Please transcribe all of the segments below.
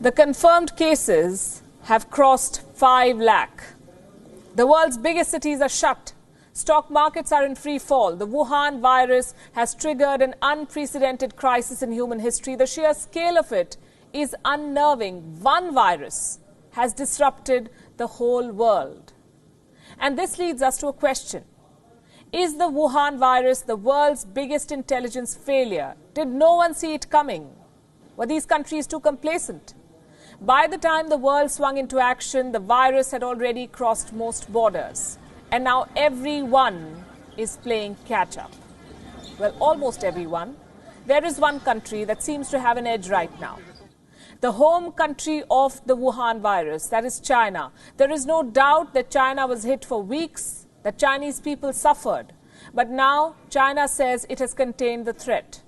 The confirmed cases have crossed 5 lakh. The world's biggest cities are shut. Stock markets are in free fall. The Wuhan virus has triggered an unprecedented crisis in human history. The sheer scale of it is unnerving. One virus has disrupted the whole world. And this leads us to a question. Is the Wuhan virus the world's biggest intelligence failure? Did no one see it coming? Were these countries too complacent? By the time the world swung into action, the virus had already crossed most borders. And now everyone is playing catch-up. Well, almost everyone. There is one country that seems to have an edge right now. The home country of the Wuhan virus, that is China. There is no doubt that China was hit for weeks, that Chinese people suffered. But now China says it has contained the threat.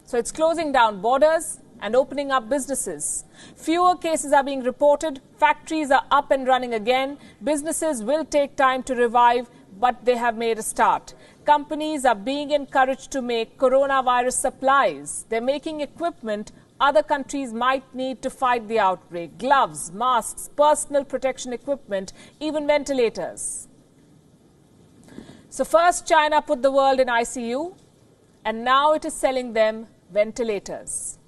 So it's closing down borders and opening up businesses. Fewer cases are being reported. Factories are up and running again. Businesses will take time to revive, but they have made a start. Companies are being encouraged to make coronavirus supplies. They're making equipment other countries might need to fight the outbreak. Gloves, masks, personal protection equipment, even ventilators. So first China put the world in ICU, and now it is selling them ventilators.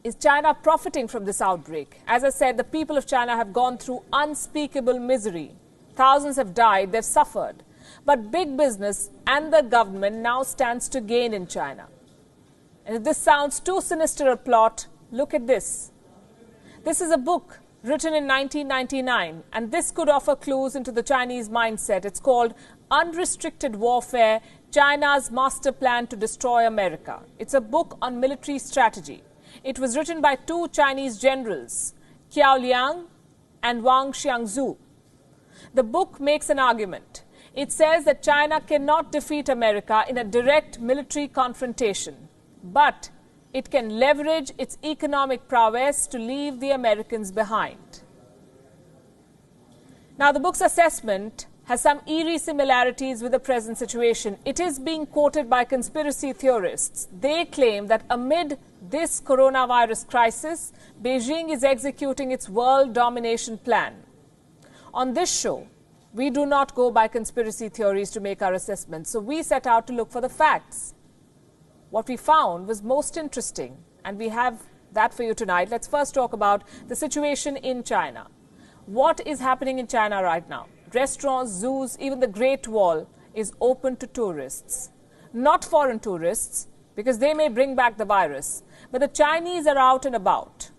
Is China profiting from this outbreak? As I said, the people of China have gone through unspeakable misery. Thousands have died, they've suffered. But big business and the government now stands to gain in China. And if this sounds too sinister a plot, look at this. This is a book written in 1999, and this could offer clues into the Chinese mindset. It's called Unrestricted Warfare, China's Master Plan to Destroy America. It's a book on military strategy. It was written by 2 Chinese generals, Qiao Liang and Wang Xiangzu. The book makes an argument. It says that China cannot defeat America in a direct military confrontation, but it can leverage its economic prowess to leave the Americans behind. Now, the book's assessment has some eerie similarities with the present situation. It is being quoted by conspiracy theorists. They claim that amid this coronavirus crisis, Beijing is executing its world domination plan. On this show, we do not go by conspiracy theories to make our assessments, so we set out to look for the facts. What we found was most interesting, and we have that for you tonight. Let's first talk about the situation in China. What is happening in China right now? Restaurants, zoos, even the Great Wall is open to tourists. Not foreign tourists, because they may bring back the virus, but the Chinese are out and about.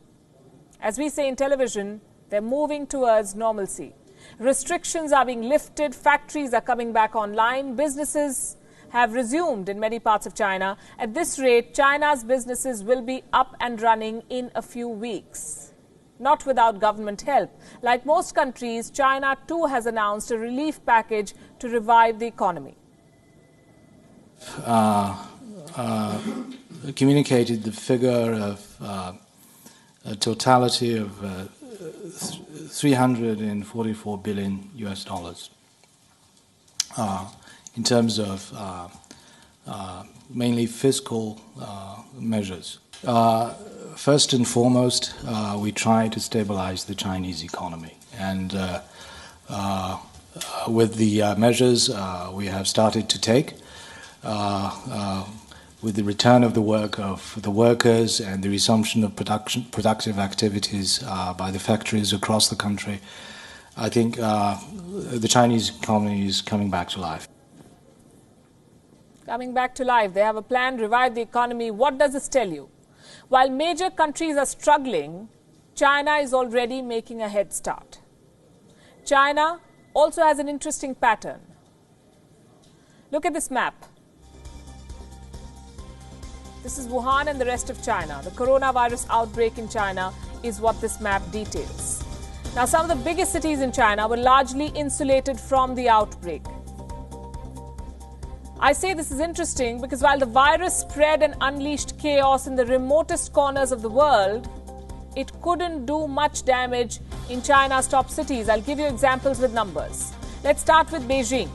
As we say in television, they're moving towards normalcy. Restrictions are being lifted, factories are coming back online, businesses have resumed in many parts of China. At this rate, China's businesses will be up and running in a few weeks, not without government help. Like most countries, China too has announced a relief package to revive the economy. Communicated the figure of a totality of 344 billion US dollars. In terms of mainly fiscal measures. First and foremost, we try to stabilize the Chinese economy. And with the measures we have started to take, with the return of the work of the workers and the resumption of productive activities by the factories across the country, I think the Chinese economy is coming back to life. Coming back to life. They have a plan, revive the economy. What does this tell you? While major countries are struggling, China is already making a head start. China also has an interesting pattern. Look at this map. This is Wuhan and the rest of China. The coronavirus outbreak in China is what this map details. Now, some of the biggest cities in China were largely insulated from the outbreak. I say this is interesting because while the virus spread and unleashed chaos in the remotest corners of the world, it couldn't do much damage in China's top cities. I'll give you examples with numbers. Let's start with Beijing.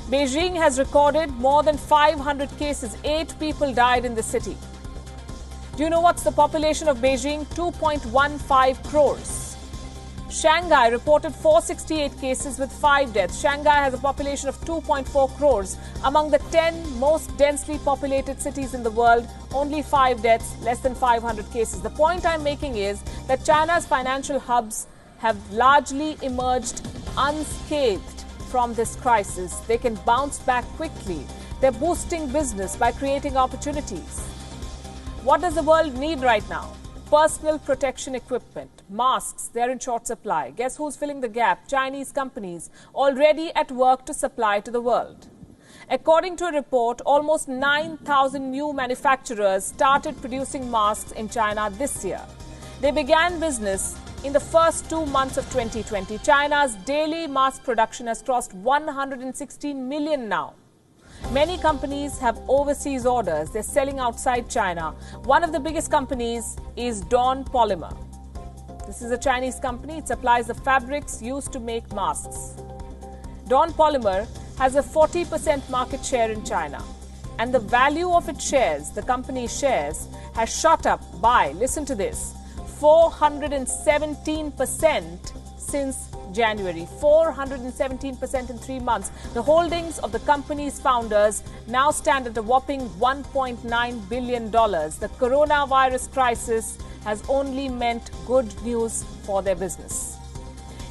Beijing has recorded more than 500 cases. 8 people died in the city. Do you know what's the population of Beijing? 2.15 crores. Shanghai reported 468 cases with 5 deaths. Shanghai has a population of 2.4 crores. Among the 10 most densely populated cities in the world, only 5 deaths, less than 500 cases. The point I'm making is that China's financial hubs have largely emerged unscathed from this crisis. They can bounce back quickly. They're boosting business by creating opportunities. What does the world need right now? Personal protection equipment, masks, they're in short supply. Guess who's filling the gap? Chinese companies already at work to supply to the world. According to a report, almost 9,000 new manufacturers started producing masks in China this year. They began business in the first 2 months of 2020. China's daily mask production has crossed 116 million now. Many companies have overseas orders. They're selling outside China. One of the biggest companies is Dawn Polymer. This is a Chinese company. It supplies the fabrics used to make masks. Dawn Polymer has a 40% market share in China. And the value of its shares, the company's shares, has shot up by, listen to this, 417% since January. 417% in 3 months. The holdings of the company's founders now stand at a whopping $1.9 billion. The coronavirus crisis has only meant good news for their business.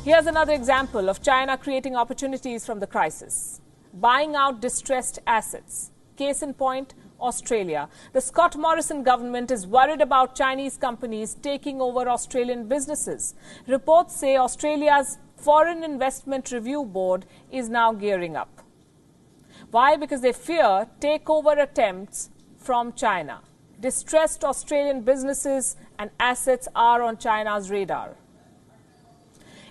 Here's another example of China creating opportunities from the crisis. Buying out distressed assets. Case in point, Australia. The Scott Morrison government is worried about Chinese companies taking over Australian businesses. Reports say Australia's Foreign Investment Review Board is now gearing up. Why? Because they fear takeover attempts from China. Distressed Australian businesses and assets are on China's radar.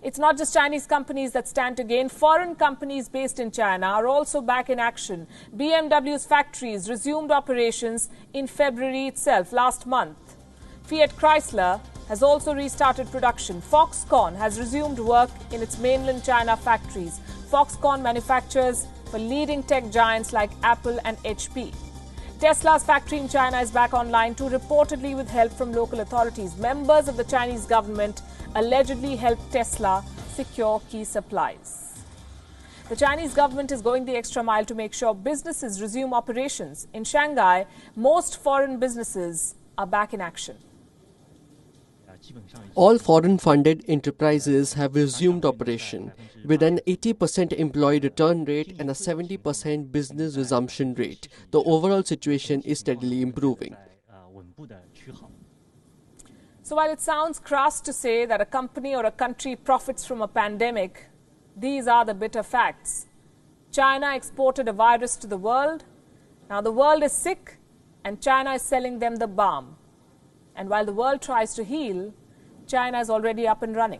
It's not just Chinese companies that stand to gain. Foreign companies based in China are also back in action. BMW's factories resumed operations in February itself, last month. Fiat Chrysler has also restarted production. Foxconn has resumed work in its mainland China factories. Foxconn manufactures for leading tech giants like Apple and HP. Tesla's factory in China is back online too, reportedly with help from local authorities. Members of the Chinese government allegedly helped Tesla secure key supplies. The Chinese government is going the extra mile to make sure businesses resume operations. In Shanghai, most foreign businesses are back in action. All foreign-funded enterprises have resumed operation, with an 80% employee return rate and a 70% business resumption rate. The overall situation is steadily improving. So while it sounds crass to say that a company or a country profits from a pandemic, these are the bitter facts. China exported a virus to the world. Now the world is sick and China is selling them the balm. And while the world tries to heal, China is already up and running.